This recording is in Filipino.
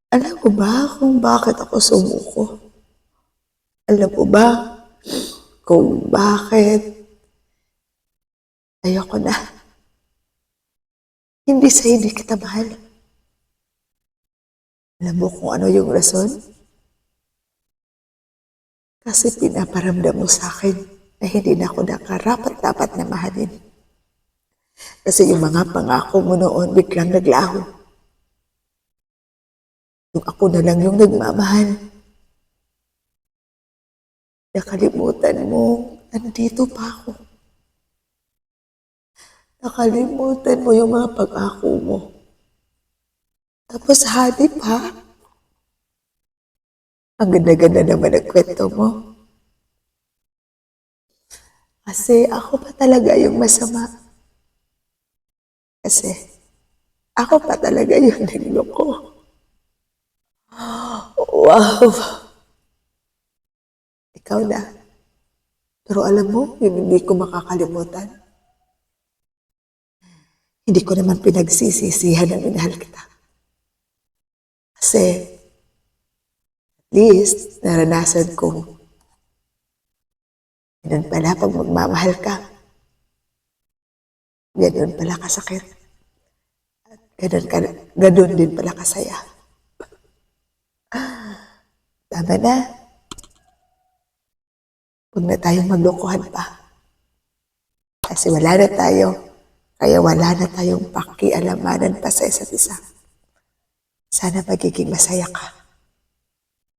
Alam mo ba kung bakit ako sumuko? Alam mo ba kung bakit ayoko na? Hindi sa hindi kita mahal. Alam mo kung ano yung rason? Kasi pinaparamdam mo sa akin na hindi na ako nakarapat-dapat na mahalin. Kasi yung mga pangako mo noon biglang naglaho. Yung ako na lang yung nagmamahal. Nakalimutan mo, nandito pa ako. Nakalimutan mo yung mga pangako mo. Tapos hanip ha? Ang ganda-ganda naman ang kwento mo. Kasi ako pa talaga yung masama. Kasi ako pa talaga yung nagloko. Wow! Ikaw na. Pero alam mo, yung hindi ko makakalimutan. Hindi ko naman pinagsisisihan na minahal kita. Kasi, at least, naranasan ko. Ganun pala pag magmamahal ka. Ganun pala kasakit. Ganun din pala kasaya. Tama na. Huwag na tayong maglokohan pa. Kasi wala na tayo. Kaya wala na tayong pakialamanan pa sa isa't isa. Sana magiging masaya ka.